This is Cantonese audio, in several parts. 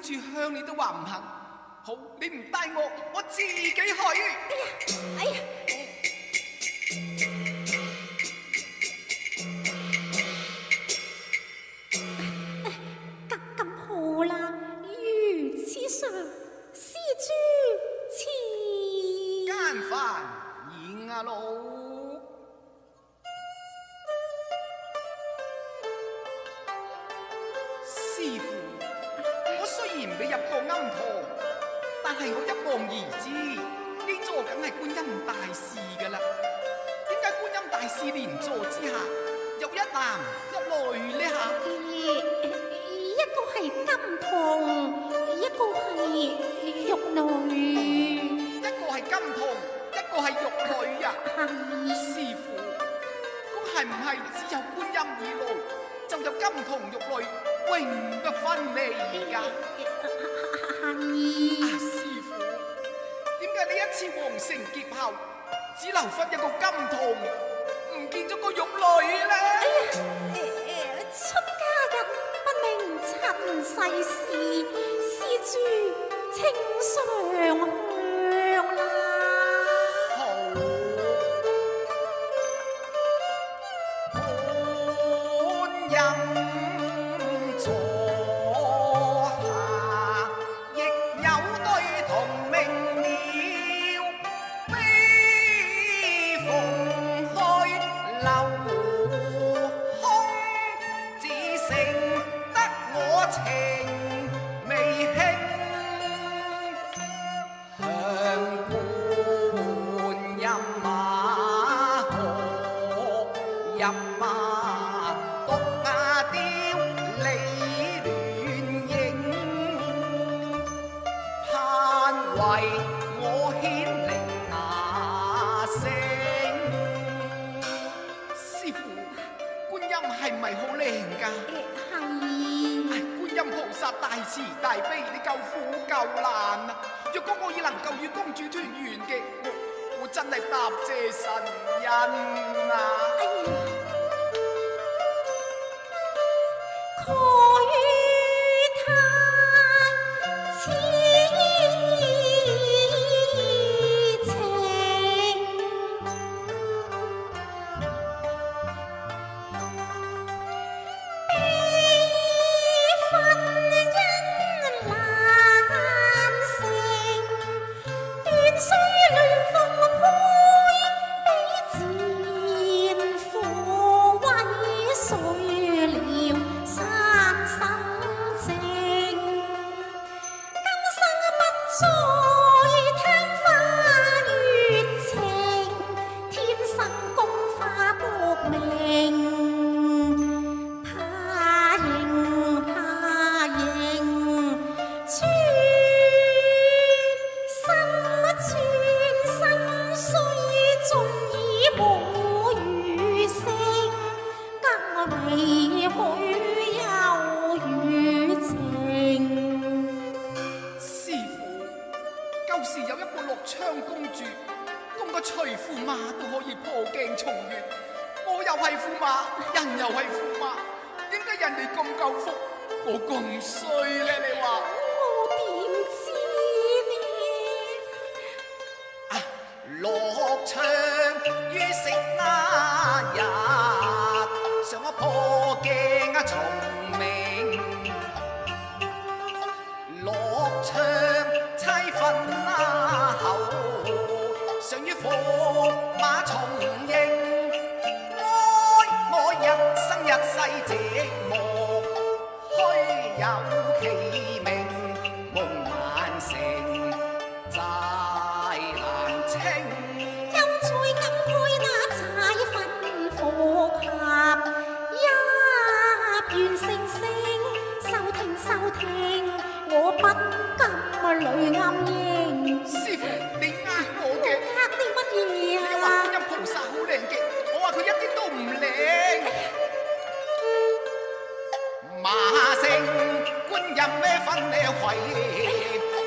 住向你都話唔肯。好，你唔帶我自己去。哎呀！咁好啦，如此上，施主賜。間飯演啊老。師傅，我雖然未入過庵堂，但係我一望而知，呢座梗係觀音大士噶啦。點解觀音大士蓮座之下有一男一女呢下？一個係金童，一個係玉女。一個係金童，一個係玉女啊！師傅，咁係唔係只有觀音以內，就有金童玉女永不分離㗎？師傅，點解呢一次皇城劫後，只留返一個金童，唔見咗個玉女呢？出家人不明塵世事，施主請上香啦。大慈大悲，你救苦救難啊！若果我已能夠與公主團圓嘅，我真係答謝神恩啊！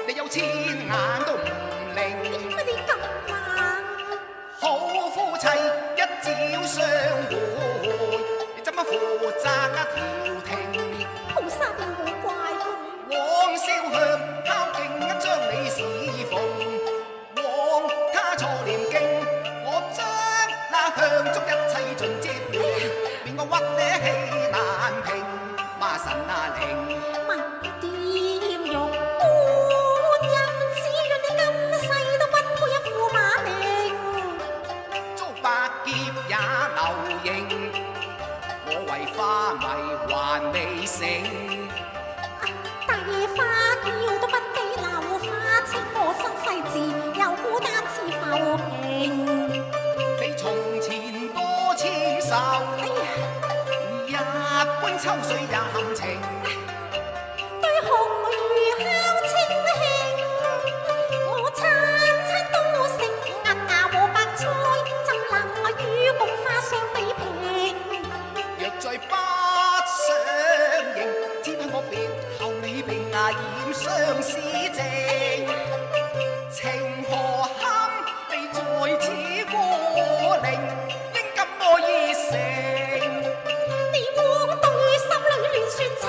你有千眼都唔靈，乜你咁啊？好夫妻一朝相會，你怎麼負責一條庭？菩薩你好怪佢。枉燒秋水也含情。對紅魚烤清興，我餐餐都食銀牙和白菜，怎能與共花相比拼？若再不相認，只怕我別後你並牙染相思症。情何堪你在此過靈，應給我熱誠。你枉對心裏亂說情，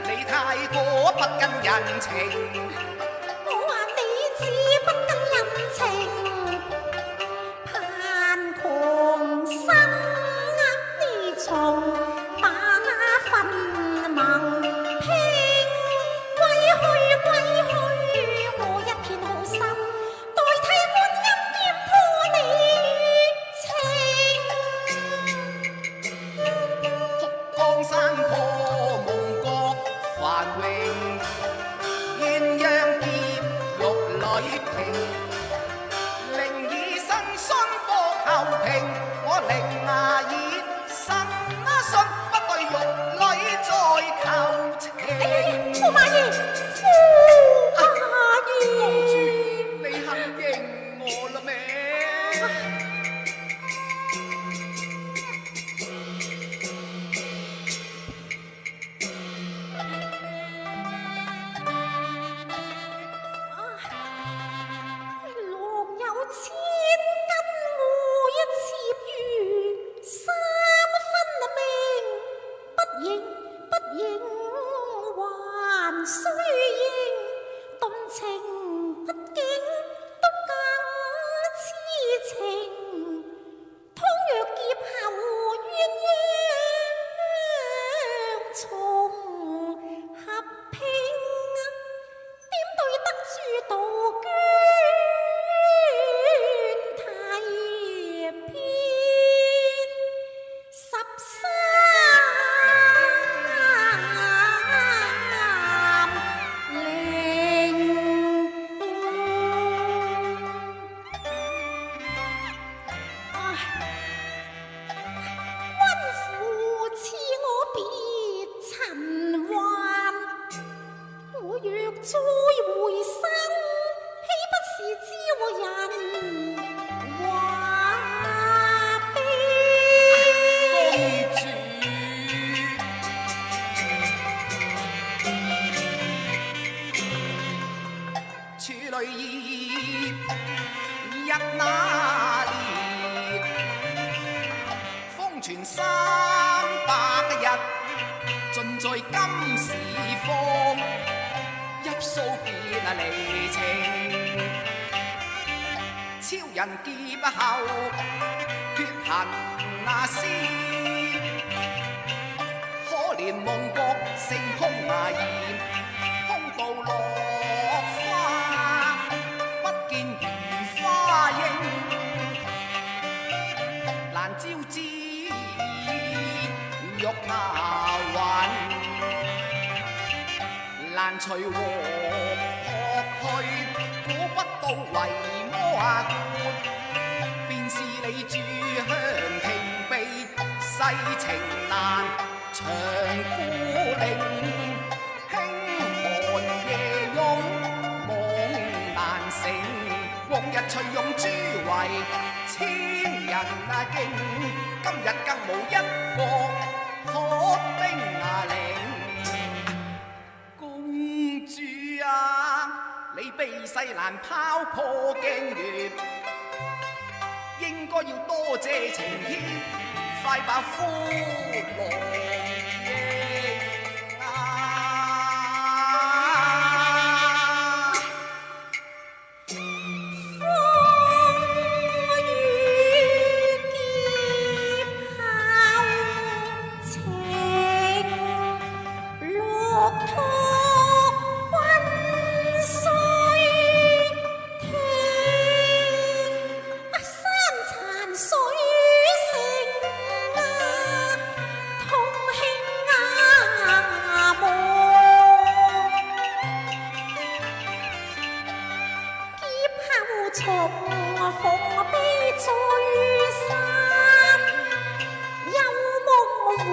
你太過不近人情。我話你只不近人情，盼狂生你從把分盟拼，歸去，我一片好心，代替觀音劍破你情。哭江山破夢覺繁榮，鴛鴦劫玉裏平，靈以身殉搏後平。我靈牙以身信，不對玉裏再求情。駙馬爺，駙馬爺，公主，你肯認我啦咩？郎有千金我一妾與，三分命不應還須應，動情不經都更痴情，倘若劫後鴛鴦重合拼，點對得住杜鵑提鞭13再回生，豈不是招人話悲？公主，處女意一那年，風傳300日，盡在今時方。泣訴別離情，超人劫後血痕那絲，可憐夢覺成空牙言，空道落花，不見如花影，難招之玉牙魂。難隨和學去，估不到為魔啊觀，便是你住香亭被世情難，長孤零，輕寒夜擁，夢難醒。往日隨用珠為千人徑，今日更無一個可冰凌。你避世難拋破鏡月，應該要多謝情牽，快把夫郎認重逢悲聚散，幽夢和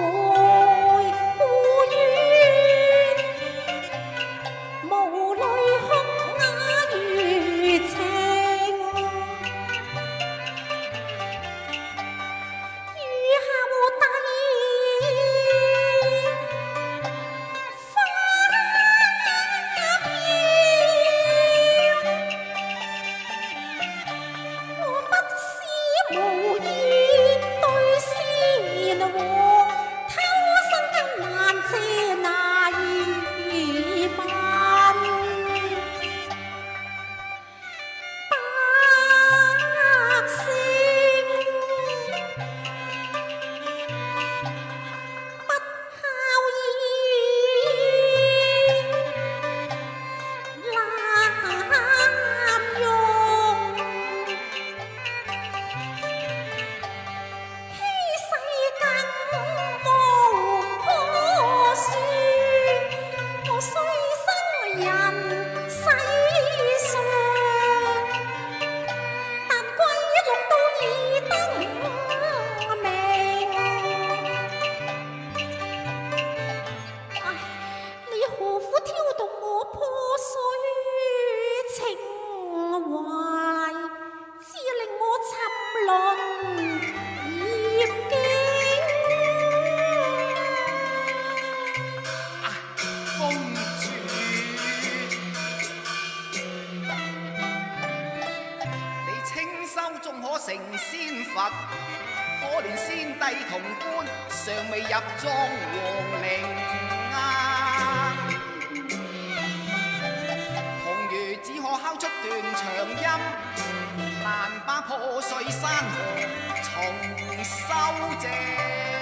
可成仙佛，可憐先帝同官尚未入莊皇陵啊！紅魚只可敲出斷腸音，難把破碎山河重修正。